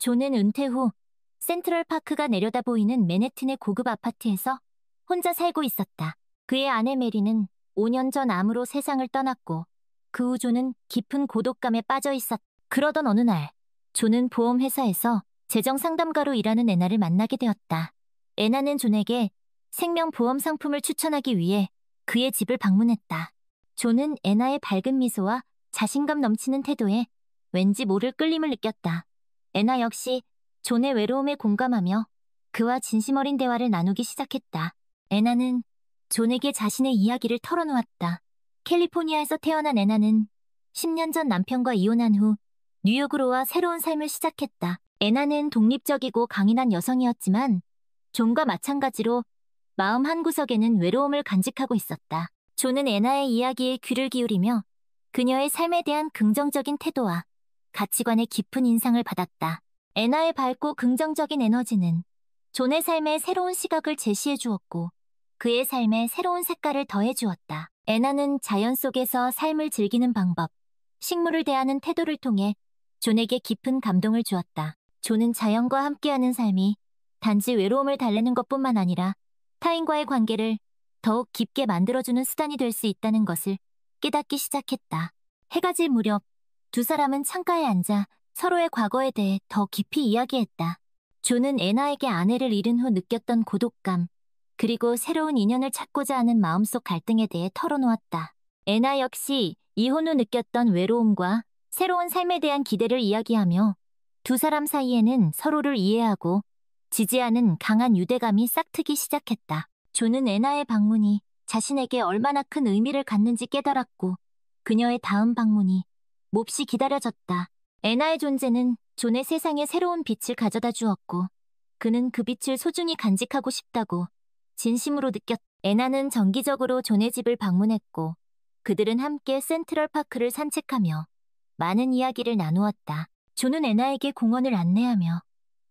존은 은퇴 후 센트럴파크가 내려다 보이는 맨해튼의 고급 아파트에서 혼자 살고 있었다. 그의 아내 메리는 5년 전 암으로 세상을 떠났고 그 후 존은 깊은 고독감에 빠져 있었다. 그러던 어느 날 존은 보험회사에서 재정상담가로 일하는 애나를 만나게 되었다. 애나는 존에게 생명보험 상품을 추천하기 위해 그의 집을 방문했다. 존은 애나의 밝은 미소와 자신감 넘치는 태도에 왠지 모를 끌림을 느꼈다. 애나 역시 존의 외로움에 공감하며 그와 진심 어린 대화를 나누기 시작했다. 애나는 존에게 자신의 이야기를 털어놓았다. 캘리포니아에서 태어난 애나는 10년 전 남편과 이혼한 후 뉴욕으로 와 새로운 삶을 시작했다. 애나는 독립적이고 강인한 여성이었지만 존과 마찬가지로 마음 한구석에는 외로움을 간직하고 있었다. 존은 애나의 이야기에 귀를 기울이며 그녀의 삶에 대한 긍정적인 태도와 가치관에 깊은 인상을 받았다. 애나의 밝고 긍정적인 에너지는 존의 삶에 새로운 시각을 제시해 주었고 그의 삶에 새로운 색깔을 더해 주었다. 애나는 자연 속에서 삶을 즐기는 방법, 식물을 대하는 태도를 통해 존에게 깊은 감동을 주었다. 존은 자연과 함께하는 삶이 단지 외로움을 달래는 것뿐만 아니라 타인과의 관계를 더욱 깊게 만들어주는 수단이 될 수 있다는 것을 깨닫기 시작했다. 해가 질 무렵 두 사람은 창가에 앉아 서로의 과거에 대해 더 깊이 이야기했다. 존은 애나에게 아내를 잃은 후 느꼈던 고독감, 그리고 새로운 인연을 찾고자 하는 마음속 갈등에 대해 털어놓았다. 애나 역시 이혼 후 느꼈던 외로움과 새로운 삶에 대한 기대를 이야기하며 두 사람 사이에는 서로를 이해하고 지지하는 강한 유대감이 싹트기 시작했다. 존은 애나의 방문이 자신에게 얼마나 큰 의미를 갖는지 깨달았고 그녀의 다음 방문이 몹시 기다려졌다. 애나의 존재는 존의 세상에 새로운 빛을 가져다 주었고 그는 그 빛을 소중히 간직하고 싶다고 진심으로 느꼈다. 애나는 정기적으로 존의 집을 방문했고 그들은 함께 센트럴파크를 산책하며 많은 이야기를 나누었다. 존은 애나에게 공원을 안내하며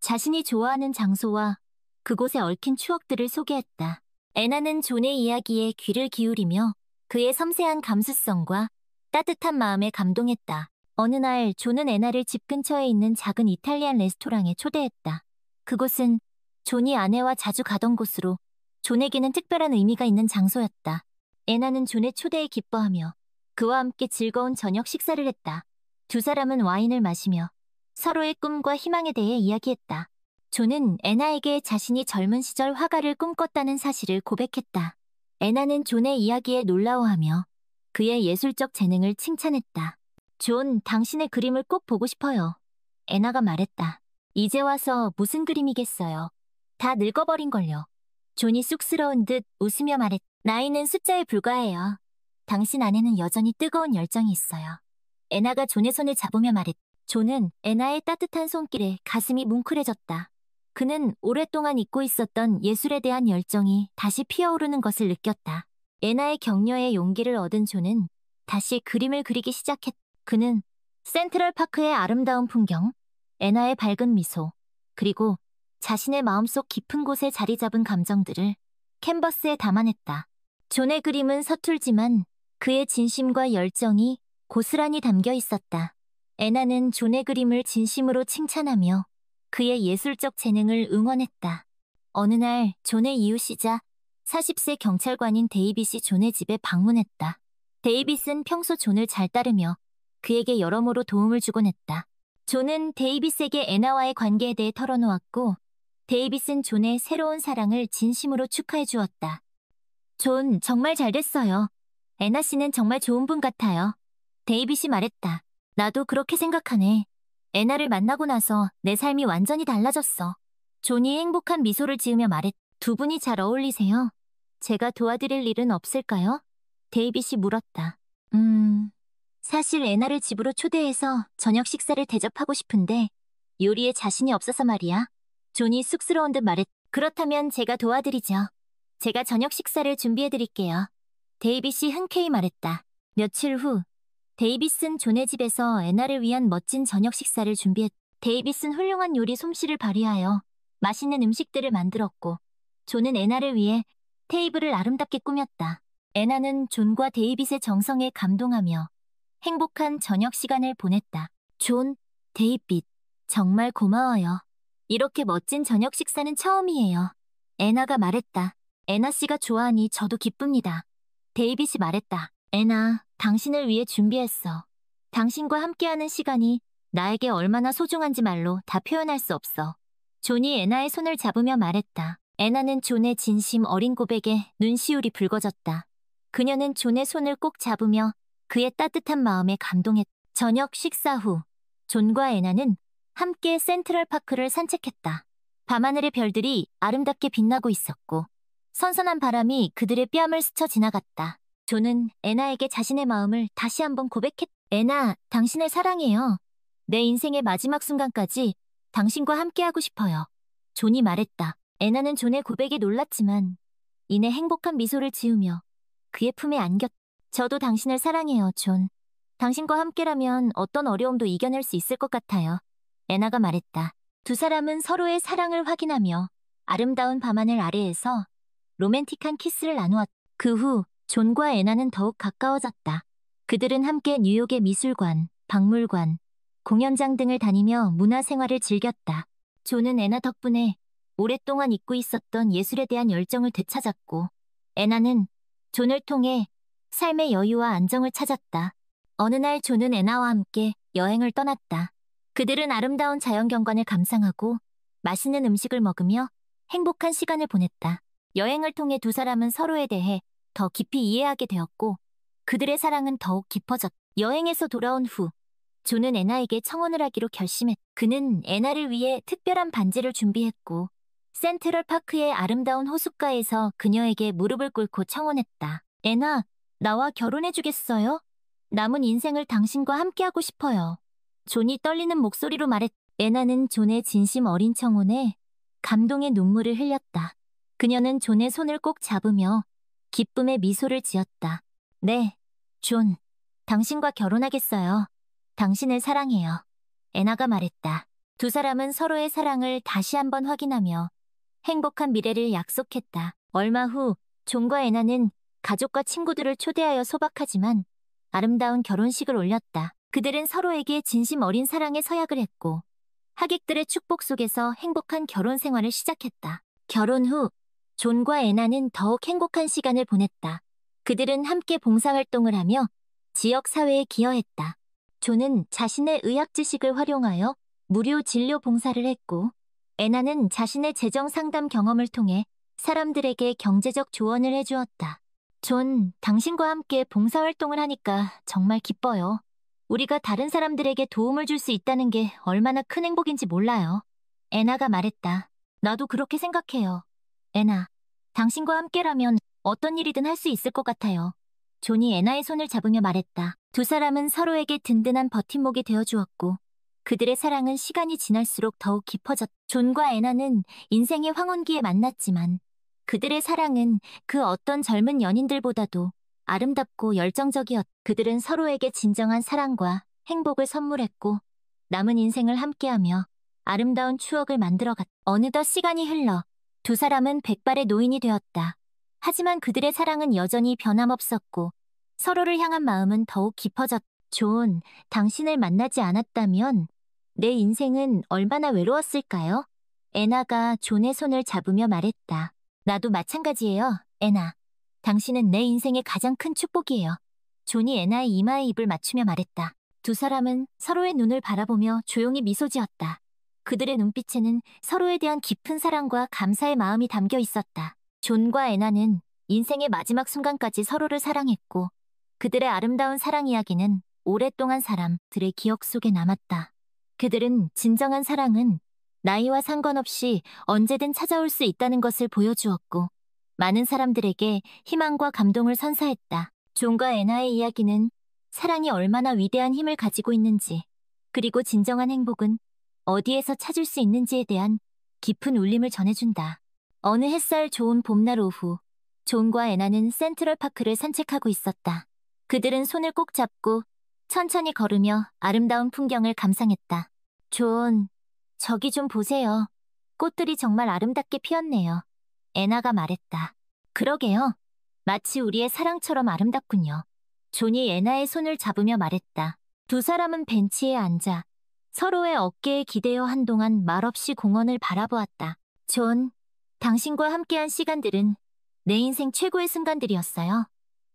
자신이 좋아하는 장소와 그곳에 얽힌 추억들을 소개했다. 애나는 존의 이야기에 귀를 기울이며 그의 섬세한 감수성과 따뜻한 마음에 감동했다. 어느 날 존은 애나를 집 근처에 있는 작은 이탈리안 레스토랑에 초대했다. 그곳은 존이 아내와 자주 가던 곳으로 존에게는 특별한 의미가 있는 장소였다. 애나는 존의 초대에 기뻐하며 그와 함께 즐거운 저녁 식사를 했다. 두 사람은 와인을 마시며 서로의 꿈과 희망에 대해 이야기했다. 존은 애나에게 자신이 젊은 시절 화가를 꿈꿨다는 사실을 고백했다. 애나는 존의 이야기에 놀라워하며 그의 예술적 재능을 칭찬했다. 존, 당신의 그림을 꼭 보고 싶어요. 애나가 말했다. 이제 와서 무슨 그림이겠어요. 다 늙어버린걸요. 존이 쑥스러운 듯 웃으며 말했다. 나이는 숫자에 불과해요. 당신 안에는 여전히 뜨거운 열정이 있어요. 애나가 존의 손을 잡으며 말했다. 존은 애나의 따뜻한 손길에 가슴이 뭉클해졌다. 그는 오랫동안 잊고 있었던 예술에 대한 열정이 다시 피어오르는 것을 느꼈다. 애나의 격려에 용기를 얻은 존은 다시 그림을 그리기 시작했다. 그는 센트럴파크의 아름다운 풍경, 애나의 밝은 미소, 그리고 자신의 마음속 깊은 곳에 자리 잡은 감정들을 캔버스에 담아냈다. 존의 그림은 서툴지만 그의 진심과 열정이 고스란히 담겨 있었다. 애나는 존의 그림을 진심으로 칭찬하며 그의 예술적 재능을 응원했다. 어느 날 존의 이웃이자 40세 경찰관인 데이빗이 존의 집에 방문했다. 데이빗은 평소 존을 잘 따르며 그에게 여러모로 도움을 주곤 했다. 존은 데이빗에게 애나와의 관계에 대해 털어놓았고 데이빗은 존의 새로운 사랑을 진심으로 축하해 주었다. 존, 정말 잘 됐어요. 애나 씨는 정말 좋은 분 같아요. 데이빗이 말했다. 나도 그렇게 생각하네. 애나를 만나고 나서 내 삶이 완전히 달라졌어. 존이 행복한 미소를 지으며 말했다. 두 분이 잘 어울리세요. 제가 도와드릴 일은 없을까요? 데이빗이 물었다. 사실 애나를 집으로 초대해서 저녁 식사를 대접하고 싶은데 요리에 자신이 없어서 말이야. 존이 쑥스러운 듯 말했다. 그렇다면 제가 도와드리죠. 제가 저녁 식사를 준비해드릴게요. 데이빗이 흔쾌히 말했다. 며칠 후 데이빗은 존의 집에서 애나를 위한 멋진 저녁 식사를 준비했다. 데이빗은 훌륭한 요리 솜씨를 발휘하여 맛있는 음식들을 만들었고 존은 애나를 위해 테이블을 아름답게 꾸몄다. 애나는 존과 데이빗의 정성에 감동하며 행복한 저녁 시간을 보냈다. 존, 데이빗, 정말 고마워요. 이렇게 멋진 저녁 식사는 처음이에요. 애나가 말했다. 애나 씨가 좋아하니 저도 기쁩니다. 데이빗이 말했다. 애나, 당신을 위해 준비했어. 당신과 함께하는 시간이 나에게 얼마나 소중한지 말로 다 표현할 수 없어. 존이 애나의 손을 잡으며 말했다. 애나는 존의 진심 어린 고백에 눈시울이 붉어졌다. 그녀는 존의 손을 꼭 잡으며 그의 따뜻한 마음에 감동했다. 저녁 식사 후 존과 애나는 함께 센트럴파크를 산책했다. 밤하늘의 별들이 아름답게 빛나고 있었고 선선한 바람이 그들의 뺨을 스쳐 지나갔다. 존은 애나에게 자신의 마음을 다시 한번 고백했다. 애나, 당신을 사랑해요. 내 인생의 마지막 순간까지 당신과 함께하고 싶어요. 존이 말했다. 애나는 존의 고백에 놀랐지만 이내 행복한 미소를 지으며 그의 품에 안겼다. 저도 당신을 사랑해요, 존. 당신과 함께라면 어떤 어려움도 이겨낼 수 있을 것 같아요. 애나가 말했다. 두 사람은 서로의 사랑을 확인하며 아름다운 밤하늘 아래에서 로맨틱한 키스를 나누었다. 그 후 존과 애나는 더욱 가까워졌다. 그들은 함께 뉴욕의 미술관, 박물관, 공연장 등을 다니며 문화생활을 즐겼다. 존은 애나 덕분에 오랫동안 잊고 있었던 예술에 대한 열정을 되찾았고 애나는 존을 통해 삶의 여유와 안정을 찾았다. 어느 날 존은 애나와 함께 여행을 떠났다. 그들은 아름다운 자연경관을 감상하고 맛있는 음식을 먹으며 행복한 시간을 보냈다. 여행을 통해 두 사람은 서로에 대해 더 깊이 이해하게 되었고 그들의 사랑은 더욱 깊어졌다. 여행에서 돌아온 후 존은 애나에게 청혼을 하기로 결심했다. 그는 애나를 위해 특별한 반지를 준비했고 센트럴파크의 아름다운 호숫가에서 그녀에게 무릎을 꿇고 청혼했다. 애나, 나와 결혼해주겠어요? 남은 인생을 당신과 함께하고 싶어요. 존이 떨리는 목소리로 말했다. 애나는 존의 진심 어린 청혼에 감동의 눈물을 흘렸다. 그녀는 존의 손을 꼭 잡으며 기쁨의 미소를 지었다. 네, 존, 당신과 결혼하겠어요. 당신을 사랑해요. 애나가 말했다. 두 사람은 서로의 사랑을 다시 한번 확인하며 행복한 미래를 약속했다. 얼마 후 존과 애나는 가족과 친구들을 초대하여 소박하지만 아름다운 결혼식을 올렸다. 그들은 서로에게 진심 어린 사랑의 서약을 했고 하객들의 축복 속에서 행복한 결혼 생활을 시작했다. 결혼 후 존과 애나는 더욱 행복한 시간을 보냈다. 그들은 함께 봉사활동을 하며 지역 사회에 기여했다. 존은 자신의 의학 지식을 활용하여 무료 진료 봉사를 했고 애나는 자신의 재정 상담 경험을 통해 사람들에게 경제적 조언을 해주었다. 존, 당신과 함께 봉사활동을 하니까 정말 기뻐요. 우리가 다른 사람들에게 도움을 줄 수 있다는 게 얼마나 큰 행복인지 몰라요. 애나가 말했다. 나도 그렇게 생각해요. 애나, 당신과 함께라면 어떤 일이든 할 수 있을 것 같아요. 존이 애나의 손을 잡으며 말했다. 두 사람은 서로에게 든든한 버팀목이 되어주었고 그들의 사랑은 시간이 지날수록 더욱 깊어졌다. 존과 애나는 인생의 황혼기에 만났지만 그들의 사랑은 그 어떤 젊은 연인들보다도 아름답고 열정적이었다. 그들은 서로에게 진정한 사랑과 행복을 선물했고 남은 인생을 함께하며 아름다운 추억을 만들어갔다. 어느덧 시간이 흘러 두 사람은 백발의 노인이 되었다. 하지만 그들의 사랑은 여전히 변함없었고 서로를 향한 마음은 더욱 깊어졌다. 존, 당신을 만나지 않았다면 내 인생은 얼마나 외로웠을까요? 애나가 존의 손을 잡으며 말했다. 나도 마찬가지예요, 애나. 당신은 내 인생의 가장 큰 축복이에요. 존이 애나의 이마에 입을 맞추며 말했다. 두 사람은 서로의 눈을 바라보며 조용히 미소 지었다. 그들의 눈빛에는 서로에 대한 깊은 사랑과 감사의 마음이 담겨 있었다. 존과 애나는 인생의 마지막 순간까지 서로를 사랑했고 그들의 아름다운 사랑 이야기는 오랫동안 사람들의 기억 속에 남았다. 그들은 진정한 사랑은 나이와 상관없이 언제든 찾아올 수 있다는 것을 보여주었고 많은 사람들에게 희망과 감동을 선사했다. 존과 애나의 이야기는 사랑이 얼마나 위대한 힘을 가지고 있는지 그리고 진정한 행복은 어디에서 찾을 수 있는지에 대한 깊은 울림을 전해준다. 어느 햇살 좋은 봄날 오후 존과 애나는 센트럴파크를 산책하고 있었다. 그들은 손을 꼭 잡고 천천히 걸으며 아름다운 풍경을 감상했다. 존, 저기 좀 보세요. 꽃들이 정말 아름답게 피었네요. 애나가 말했다. 그러게요. 마치 우리의 사랑처럼 아름답군요. 존이 애나의 손을 잡으며 말했다. 두 사람은 벤치에 앉아 서로의 어깨에 기대어 한동안 말없이 공원을 바라보았다. 존, 당신과 함께한 시간들은 내 인생 최고의 순간들이었어요.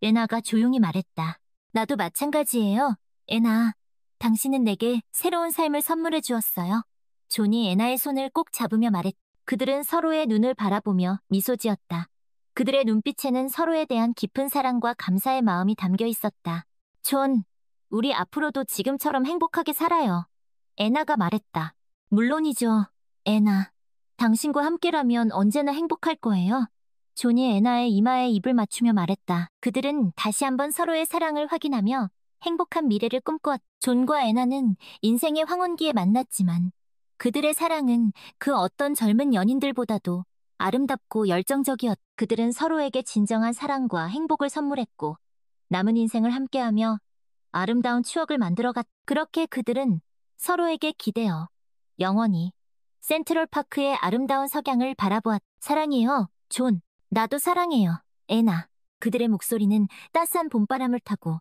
애나가 조용히 말했다. 나도 마찬가지예요. 애나, 당신은 내게 새로운 삶을 선물해 주었어요. 존이 애나의 손을 꼭 잡으며 말했다. 그들은 서로의 눈을 바라보며 미소 지었다. 그들의 눈빛에는 서로에 대한 깊은 사랑과 감사의 마음이 담겨 있었다. 존, 우리 앞으로도 지금처럼 행복하게 살아요. 애나가 말했다. 물론이죠, 애나. 당신과 함께라면 언제나 행복할 거예요. 존이 애나의 이마에 입을 맞추며 말했다. 그들은 다시 한번 서로의 사랑을 확인하며 행복한 미래를 꿈꾸었다. 존과 애나는 인생의 황혼기에 만났지만 그들의 사랑은 그 어떤 젊은 연인들보다도 아름답고 열정적이었다. 그들은 서로에게 진정한 사랑과 행복을 선물했고 남은 인생을 함께하며 아름다운 추억을 만들어갔다. 그렇게 그들은 서로에게 기대어 영원히 센트럴파크의 아름다운 석양을 바라보았다. 사랑해요, 존. 나도 사랑해요, 애나. 그들의 목소리는 따스한 봄바람을 타고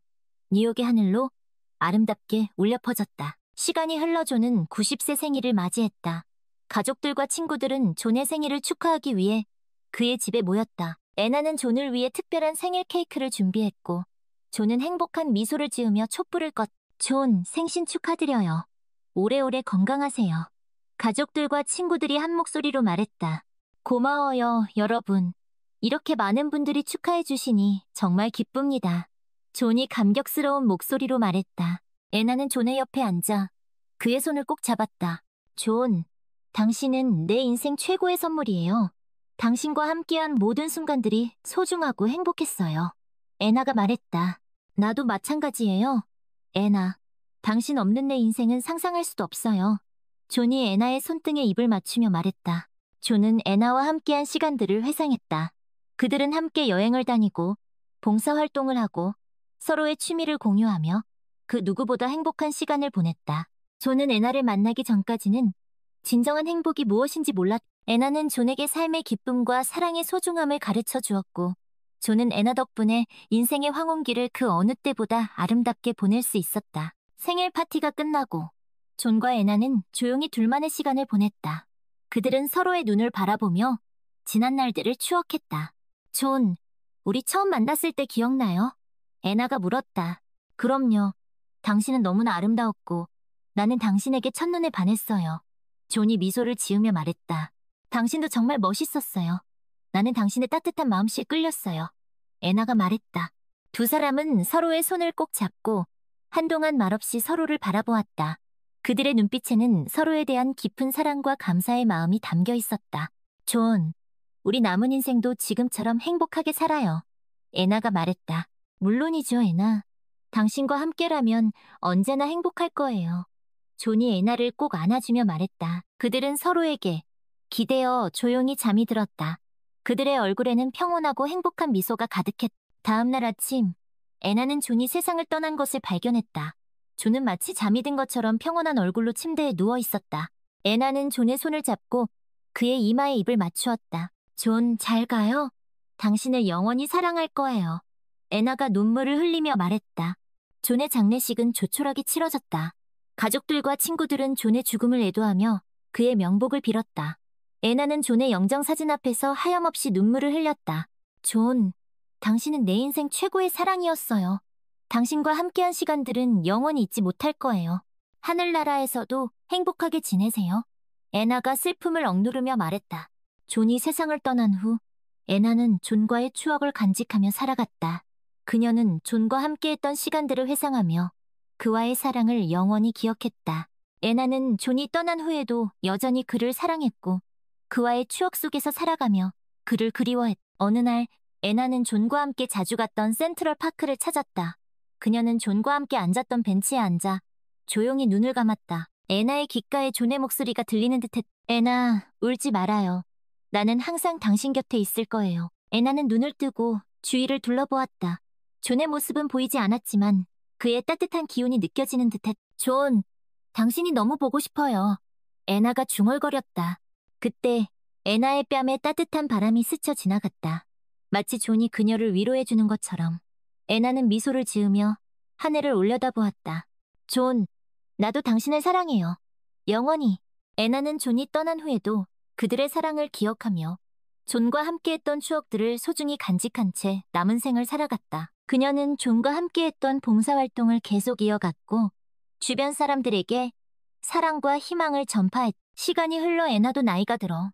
뉴욕의 하늘로 아름답게 울려 퍼졌다. 시간이 흘러 존은 90세 생일을 맞이했다. 가족들과 친구들은 존의 생일을 축하하기 위해 그의 집에 모였다. 애나는 존을 위해 특별한 생일 케이크를 준비했고 존은 행복한 미소를 지으며 촛불을 껐다. 존, 생신 축하드려요. 오래오래 건강하세요. 가족들과 친구들이 한 목소리로 말했다. 고마워요, 여러분. 이렇게 많은 분들이 축하해 주시니 정말 기쁩니다. 존이 감격스러운 목소리로 말했다. 애나는 존의 옆에 앉아 그의 손을 꼭 잡았다. 존, 당신은 내 인생 최고의 선물이에요. 당신과 함께한 모든 순간들이 소중하고 행복했어요. 애나가 말했다. 나도 마찬가지예요. 애나, 당신 없는 내 인생은 상상할 수도 없어요. 존이 애나의 손등에 입을 맞추며 말했다. 존은 애나와 함께한 시간들을 회상했다. 그들은 함께 여행을 다니고 봉사활동을 하고 서로의 취미를 공유하며 그 누구보다 행복한 시간을 보냈다. 존은 애나를 만나기 전까지는 진정한 행복이 무엇인지 몰랐다. 애나는 존에게 삶의 기쁨과 사랑의 소중함을 가르쳐 주었고 존은 애나 덕분에 인생의 황혼기를 그 어느 때보다 아름답게 보낼 수 있었다. 생일 파티가 끝나고 존과 애나는 조용히 둘만의 시간을 보냈다. 그들은 서로의 눈을 바라보며 지난 날들을 추억했다. 존, 우리 처음 만났을 때 기억나요? 애나가 물었다. 그럼요. 당신은 너무나 아름다웠고 나는 당신에게 첫눈에 반했어요. 존이 미소를 지으며 말했다. 당신도 정말 멋있었어요. 나는 당신의 따뜻한 마음씨에 끌렸어요. 애나가 말했다. 두 사람은 서로의 손을 꼭 잡고 한동안 말없이 서로를 바라보았다. 그들의 눈빛에는 서로에 대한 깊은 사랑과 감사의 마음이 담겨 있었다. 존, 우리 남은 인생도 지금처럼 행복하게 살아요. 애나가 말했다. 물론이죠, 애나. 당신과 함께라면 언제나 행복할 거예요. 존이 애나를 꼭 안아주며 말했다. 그들은 서로에게 기대어 조용히 잠이 들었다. 그들의 얼굴에는 평온하고 행복한 미소가 가득했다. 다음 날 아침, 애나는 존이 세상을 떠난 것을 발견했다. 존은 마치 잠이 든 것처럼 평온한 얼굴로 침대에 누워 있었다. 애나는 존의 손을 잡고 그의 이마에 입을 맞추었다. 존, 잘 가요. 당신을 영원히 사랑할 거예요. 애나가 눈물을 흘리며 말했다. 존의 장례식은 조촐하게 치러졌다. 가족들과 친구들은 존의 죽음을 애도하며 그의 명복을 빌었다. 애나는 존의 영정사진 앞에서 하염없이 눈물을 흘렸다. 존, 당신은 내 인생 최고의 사랑이었어요. 당신과 함께한 시간들은 영원히 잊지 못할 거예요. 하늘나라에서도 행복하게 지내세요. 애나가 슬픔을 억누르며 말했다. 존이 세상을 떠난 후 애나는 존과의 추억을 간직하며 살아갔다. 그녀는 존과 함께했던 시간들을 회상하며 그와의 사랑을 영원히 기억했다. 애나는 존이 떠난 후에도 여전히 그를 사랑했고 그와의 추억 속에서 살아가며 그를 그리워했다. 어느 날 애나는 존과 함께 자주 갔던 센트럴 파크를 찾았다. 그녀는 존과 함께 앉았던 벤치에 앉아 조용히 눈을 감았다. 애나의 귓가에 존의 목소리가 들리는 듯했다. 애나, 울지 말아요. 나는 항상 당신 곁에 있을 거예요. 애나는 눈을 뜨고 주위를 둘러보았다. 존의 모습은 보이지 않았지만 그의 따뜻한 기운이 느껴지는 듯했다. 존, 당신이 너무 보고 싶어요. 애나가 중얼거렸다. 그때 애나의 뺨에 따뜻한 바람이 스쳐 지나갔다. 마치 존이 그녀를 위로해주는 것처럼. 애나는 미소를 지으며 하늘을 올려다보았다. 존, 나도 당신을 사랑해요. 영원히. 애나는 존이 떠난 후에도 그들의 사랑을 기억하며 존과 함께했던 추억들을 소중히 간직한 채 남은 생을 살아갔다. 그녀는 존과 함께했던 봉사활동을 계속 이어갔고 주변 사람들에게 사랑과 희망을 전파했다. 시간이 흘러 애나도 나이가 들어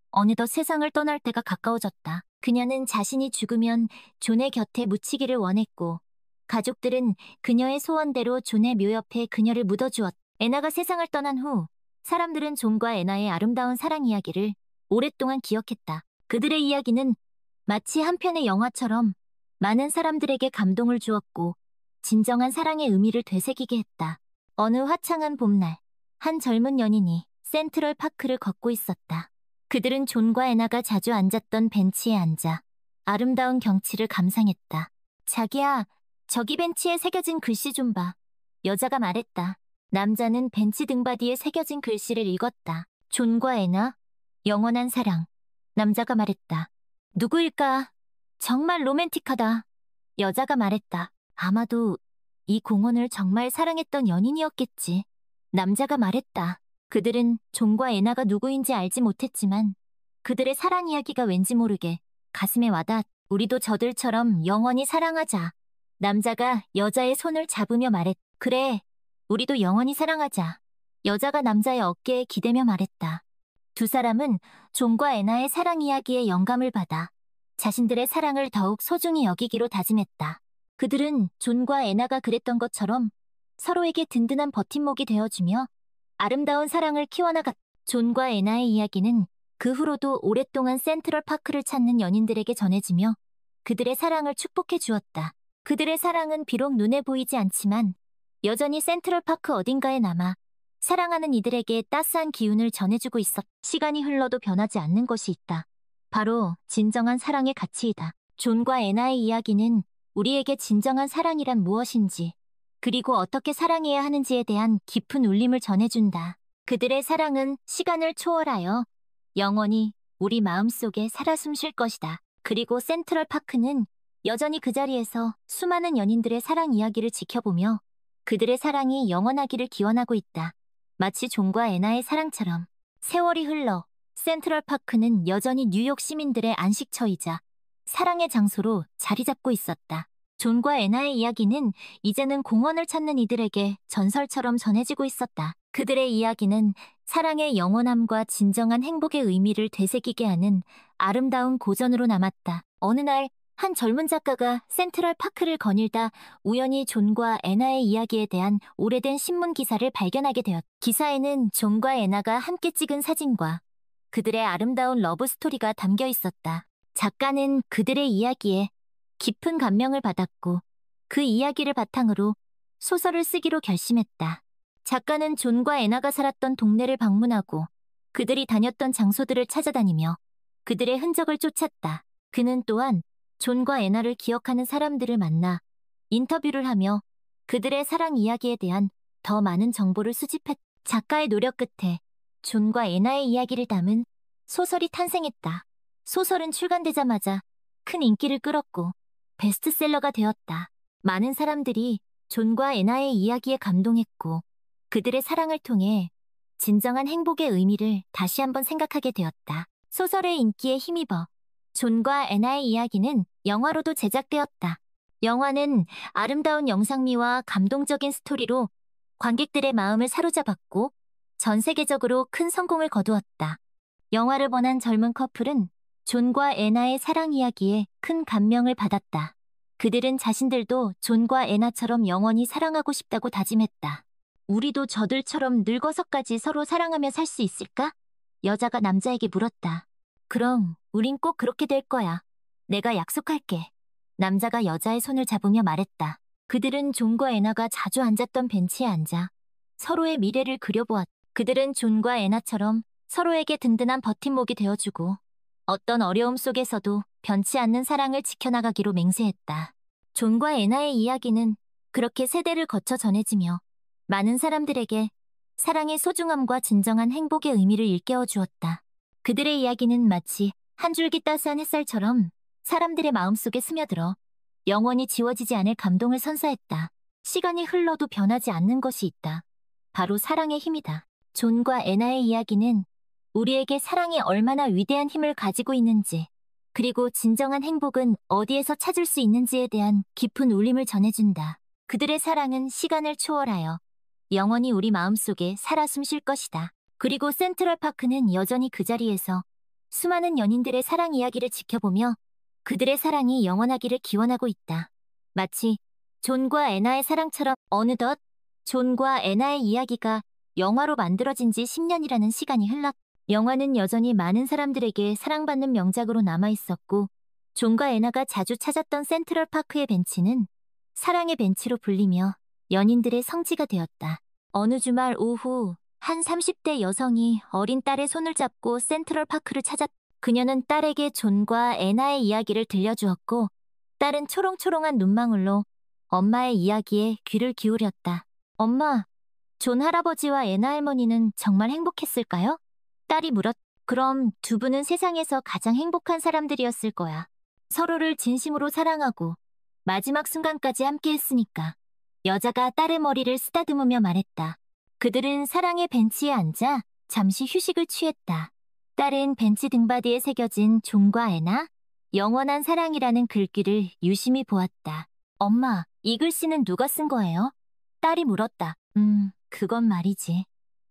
어느덧 세상을 떠날 때가 가까워졌다. 그녀는 자신이 죽으면 존의 곁에 묻히기를 원했고 가족들은 그녀의 소원대로 존의 묘 옆에 그녀를 묻어주었다. 애나가 세상을 떠난 후 사람들은 존과 애나의 아름다운 사랑 이야기를 오랫동안 기억했다. 그들의 이야기는 마치 한 편의 영화처럼 많은 사람들에게 감동을 주었고 진정한 사랑의 의미를 되새기게 했다. 어느 화창한 봄날, 한 젊은 연인이 센트럴 파크를 걷고 있었다. 그들은 존과 애나가 자주 앉았던 벤치에 앉아 아름다운 경치를 감상했다. 자기야, 저기 벤치에 새겨진 글씨 좀 봐. 여자가 말했다. 남자는 벤치 등받이에 새겨진 글씨를 읽었다. 존과 애나, 영원한 사랑. 남자가 말했다. 누구일까? 정말 로맨틱하다. 여자가 말했다. 아마도 이 공원을 정말 사랑했던 연인이었겠지. 남자가 말했다. 그들은 존과 애나가 누구인지 알지 못했지만 그들의 사랑 이야기가 왠지 모르게 가슴에 와닿았다. 우리도 저들처럼 영원히 사랑하자. 남자가 여자의 손을 잡으며 말했다. 그래, 우리도 영원히 사랑하자. 여자가 남자의 어깨에 기대며 말했다. 두 사람은 존과 애나의 사랑 이야기에 영감을 받아 자신들의 사랑을 더욱 소중히 여기기로 다짐했다. 그들은 존과 애나가 그랬던 것처럼 서로에게 든든한 버팀목이 되어주며 아름다운 사랑을 키워나갔다. 존과 애나의 이야기는 그 후로도 오랫동안 센트럴 파크를 찾는 연인들에게 전해지며 그들의 사랑을 축복해 주었다. 그들의 사랑은 비록 눈에 보이지 않지만 여전히 센트럴 파크 어딘가에 남아 사랑하는 이들에게 따스한 기운을 전해주고 있었다. 시간이 흘러도 변하지 않는 것이 있다. 바로 진정한 사랑의 가치이다. 존과 애나의 이야기는 우리에게 진정한 사랑이란 무엇인지 그리고 어떻게 사랑해야 하는지에 대한 깊은 울림을 전해준다. 그들의 사랑은 시간을 초월하여 영원히 우리 마음속에 살아 숨쉴 것이다. 그리고 센트럴 파크는 여전히 그 자리에서 수많은 연인들의 사랑 이야기를 지켜보며 그들의 사랑이 영원하기를 기원하고 있다. 마치 존과 애나의 사랑처럼 세월이 흘러 센트럴 파크는 여전히 뉴욕 시민들의 안식처이자 사랑의 장소로 자리 잡고 있었다. 존과 애나의 이야기는 이제는 공원을 찾는 이들에게 전설처럼 전해지고 있었다. 그들의 이야기는 사랑의 영원함과 진정한 행복의 의미를 되새기게 하는 아름다운 고전으로 남았다. 어느 날 한 젊은 작가가 센트럴 파크를 거닐다 우연히 존과 애나의 이야기에 대한 오래된 신문 기사를 발견하게 되었다. 기사에는 존과 애나가 함께 찍은 사진과 그들의 아름다운 러브 스토리가 담겨 있었다. 작가는 그들의 이야기에 깊은 감명을 받았고 그 이야기를 바탕으로 소설을 쓰기로 결심했다. 작가는 존과 애나가 살았던 동네를 방문하고 그들이 다녔던 장소들을 찾아다니며 그들의 흔적을 쫓았다. 그는 또한 존과 애나를 기억하는 사람들을 만나 인터뷰를 하며 그들의 사랑 이야기에 대한 더 많은 정보를 수집했다. 작가의 노력 끝에 존과 애나의 이야기를 담은 소설이 탄생했다. 소설은 출간되자마자 큰 인기를 끌었고 베스트셀러가 되었다. 많은 사람들이 존과 애나의 이야기에 감동했고 그들의 사랑을 통해 진정한 행복의 의미를 다시 한번 생각하게 되었다. 소설의 인기에 힘입어 존과 애나의 이야기는 영화로도 제작되었다. 영화는 아름다운 영상미와 감동적인 스토리로 관객들의 마음을 사로잡았고 전 세계적으로 큰 성공을 거두었다. 영화를 본한 젊은 커플은 존과 애나의 사랑 이야기에 큰 감명을 받았다. 그들은 자신들도 존과 애나처럼 영원히 사랑하고 싶다고 다짐했다. 우리도 저들처럼 늙어서까지 서로 사랑하며 살 수 있을까? 여자가 남자에게 물었다. 그럼 우린 꼭 그렇게 될 거야. 내가 약속할게. 남자가 여자의 손을 잡으며 말했다. 그들은 존과 애나가 자주 앉았던 벤치에 앉아 서로의 미래를 그려보았다. 그들은 존과 애나처럼 서로에게 든든한 버팀목이 되어주고 어떤 어려움 속에서도 변치 않는 사랑을 지켜나가기로 맹세했다. 존과 애나의 이야기는 그렇게 세대를 거쳐 전해지며 많은 사람들에게 사랑의 소중함과 진정한 행복의 의미를 일깨워 주었다. 그들의 이야기는 마치 한 줄기 따스한 햇살처럼 사람들의 마음속에 스며들어 영원히 지워지지 않을 감동을 선사했다. 시간이 흘러도 변하지 않는 것이 있다. 바로 사랑의 힘이다. 존과 애나의 이야기는 우리에게 사랑이 얼마나 위대한 힘을 가지고 있는지, 그리고 진정한 행복은 어디에서 찾을 수 있는지에 대한 깊은 울림을 전해준다. 그들의 사랑은 시간을 초월하여 영원히 우리 마음속에 살아 숨쉴 것이다. 그리고 센트럴파크는 여전히 그 자리에서 수많은 연인들의 사랑 이야기를 지켜보며 그들의 사랑이 영원하기를 기원하고 있다. 마치 존과 애나의 사랑처럼 어느덧 존과 애나의 이야기가 영화로 만들어진 지 10년이라는 시간이 흘렀다. 영화는 여전히 많은 사람들에게 사랑받는 명작으로 남아있었고, 존과 애나가 자주 찾았던 센트럴파크의 벤치는 사랑의 벤치로 불리며 연인들의 성지가 되었다. 어느 주말 오후 한 30대 여성이 어린 딸의 손을 잡고 센트럴파크를 찾았다. 그녀는 딸에게 존과 애나의 이야기를 들려주었고, 딸은 초롱초롱한 눈망울로 엄마의 이야기에 귀를 기울였다. 엄마, 존 할아버지와 애나 할머니는 정말 행복했을까요? 딸이 물었. 그럼 두 분은 세상에서 가장 행복한 사람들이었을 거야. 서로를 진심으로 사랑하고 마지막 순간까지 함께 했으니까. 여자가 딸의 머리를 쓰다듬으며 말했다. 그들은 사랑의 벤치에 앉아 잠시 휴식을 취했다. 딸은 벤치 등받이에 새겨진 존과 애나, 영원한 사랑이라는 글귀를 유심히 보았다. 엄마, 이 글씨는 누가 쓴 거예요? 딸이 물었다. 그건 말이지.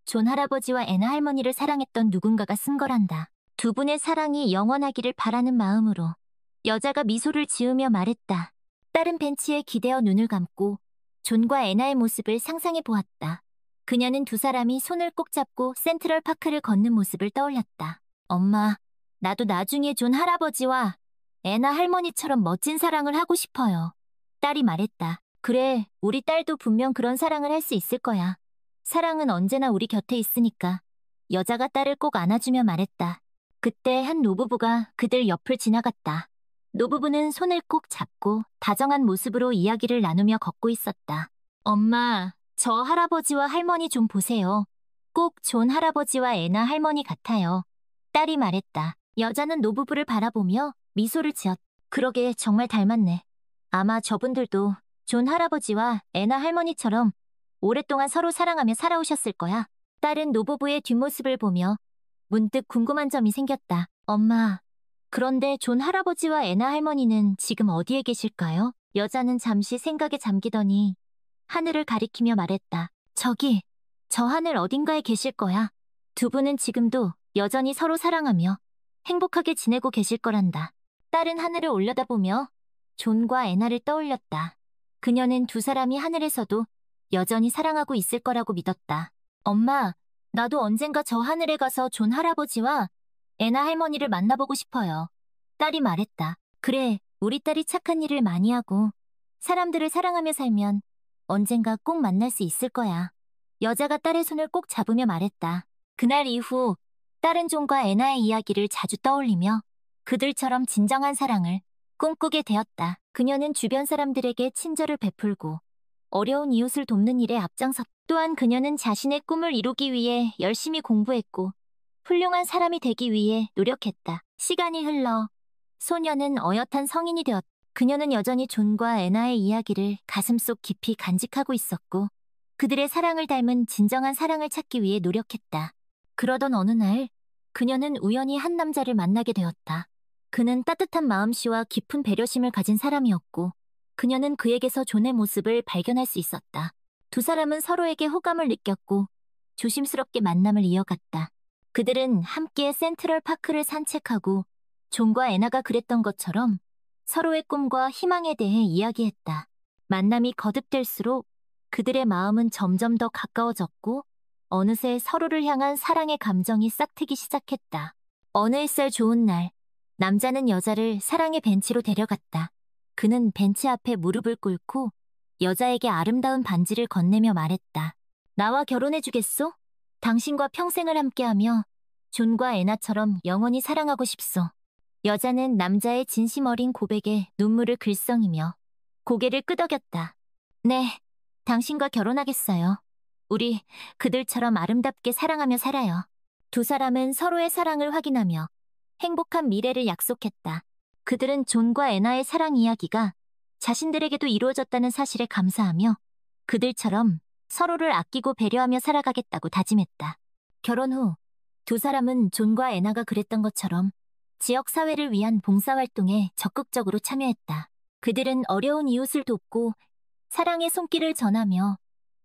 존 할아버지와 애나 할머니를 사랑했던 누군가가 쓴 거란다. 두 분의 사랑이 영원하기를 바라는 마음으로. 여자가 미소를 지으며 말했다. 딸은 벤치에 기대어 눈을 감고 존과 애나의 모습을 상상해 보았다. 그녀는 두 사람이 손을 꼭 잡고 센트럴파크를 걷는 모습을 떠올렸다. 엄마, 나도 나중에 존 할아버지와 애나 할머니처럼 멋진 사랑을 하고 싶어요. 딸이 말했다. 그래, 우리 딸도 분명 그런 사랑을 할 수 있을 거야. 사랑은 언제나 우리 곁에 있으니까. 여자가 딸을 꼭 안아주며 말했다. 그때 한 노부부가 그들 옆을 지나갔다. 노부부는 손을 꼭 잡고 다정한 모습으로 이야기를 나누며 걷고 있었다. 엄마, 저 할아버지와 할머니 좀 보세요. 꼭 존 할아버지와 애나 할머니 같아요. 딸이 말했다. 여자는 노부부를 바라보며 미소를 지었다. 그러게 정말 닮았네. 아마 저분들도 존 할아버지와 애나 할머니처럼 오랫동안 서로 사랑하며 살아오셨을 거야. 딸은 노부부의 뒷모습을 보며 문득 궁금한 점이 생겼다. 엄마, 그런데 존 할아버지와 애나 할머니는 지금 어디에 계실까요? 여자는 잠시 생각에 잠기더니 하늘을 가리키며 말했다. 저기, 저 하늘 어딘가에 계실 거야. 두 분은 지금도 여전히 서로 사랑하며 행복하게 지내고 계실 거란다. 딸은 하늘을 올려다보며 존과 애나를 떠올렸다. 그녀는 두 사람이 하늘에서도 여전히 사랑하고 있을 거라고 믿었다. 엄마, 나도 언젠가 저 하늘에 가서 존 할아버지와 애나 할머니를 만나보고 싶어요. 딸이 말했다. 그래, 우리 딸이 착한 일을 많이 하고 사람들을 사랑하며 살면 언젠가 꼭 만날 수 있을 거야. 여자가 딸의 손을 꼭 잡으며 말했다. 그날 이후 딸은 존과 애나의 이야기를 자주 떠올리며 그들처럼 진정한 사랑을 꿈꾸게 되었다. 그녀는 주변 사람들에게 친절을 베풀고 어려운 이웃을 돕는 일에 앞장섰다. 또한 그녀는 자신의 꿈을 이루기 위해 열심히 공부했고 훌륭한 사람이 되기 위해 노력했다. 시간이 흘러 소녀는 어엿한 성인이 되었다. 그녀는 여전히 존과 애나의 이야기를 가슴속 깊이 간직하고 있었고 그들의 사랑을 닮은 진정한 사랑을 찾기 위해 노력했다. 그러던 어느 날 그녀는 우연히 한 남자를 만나게 되었다. 그는 따뜻한 마음씨와 깊은 배려심을 가진 사람이었고 그녀는 그에게서 존의 모습을 발견할 수 있었다. 두 사람은 서로에게 호감을 느꼈고 조심스럽게 만남을 이어갔다. 그들은 함께 센트럴파크를 산책하고 존과 애나가 그랬던 것처럼 서로의 꿈과 희망에 대해 이야기했다. 만남이 거듭될수록 그들의 마음은 점점 더 가까워졌고 어느새 서로를 향한 사랑의 감정이 싹트기 시작했다. 어느 햇살 좋은 날, 남자는 여자를 사랑의 벤치로 데려갔다. 그는 벤치 앞에 무릎을 꿇고 여자에게 아름다운 반지를 건네며 말했다. 나와 결혼해주겠소? 당신과 평생을 함께하며 존과 애나처럼 영원히 사랑하고 싶소. 여자는 남자의 진심 어린 고백에 눈물을 글썽이며 고개를 끄덕였다. 네, 당신과 결혼하겠어요. 우리 그들처럼 아름답게 사랑하며 살아요. 두 사람은 서로의 사랑을 확인하며 행복한 미래를 약속했다. 그들은 존과 애나의 사랑 이야기가 자신들에게도 이루어졌다는 사실에 감사하며 그들처럼 서로를 아끼고 배려하며 살아가겠다고 다짐했다. 결혼 후 두 사람은 존과 애나가 그랬던 것처럼 지역 사회를 위한 봉사활동에 적극적으로 참여했다. 그들은 어려운 이웃을 돕고 사랑의 손길을 전하며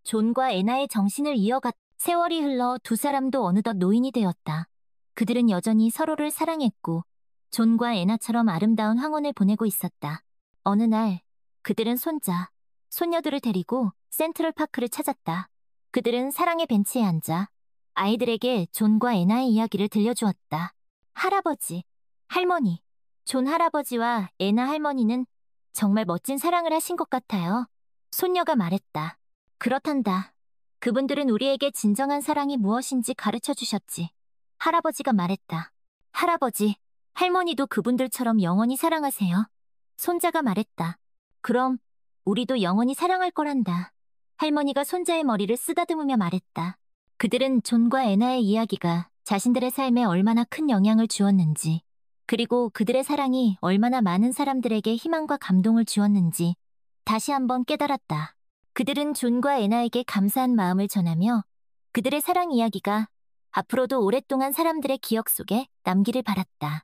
존과 애나의 정신을 이어갔다. 세월이 흘러 두 사람도 어느덧 노인이 되었다. 그들은 여전히 서로를 사랑했고 존과 애나처럼 아름다운 황혼을 보내고 있었다. 어느 날 그들은 손자, 손녀들을 데리고 센트럴파크를 찾았다. 그들은 사랑의 벤치에 앉아 아이들에게 존과 애나의 이야기를 들려주었다. 할아버지, 할머니, 존 할아버지와 애나 할머니는 정말 멋진 사랑을 하신 것 같아요. 손녀가 말했다. 그렇단다. 그분들은 우리에게 진정한 사랑이 무엇인지 가르쳐 주셨지. 할아버지가 말했다. 할아버지, 할머니도 그분들처럼 영원히 사랑하세요. 손자가 말했다. 그럼 우리도 영원히 사랑할 거란다. 할머니가 손자의 머리를 쓰다듬으며 말했다. 그들은 존과 애나의 이야기가 자신들의 삶에 얼마나 큰 영향을 주었는지, 그리고 그들의 사랑이 얼마나 많은 사람들에게 희망과 감동을 주었는지 다시 한번 깨달았다. 그들은 존과 애나에게 감사한 마음을 전하며 그들의 사랑 이야기가 앞으로도 오랫동안 사람들의 기억 속에 남기를 바랐다.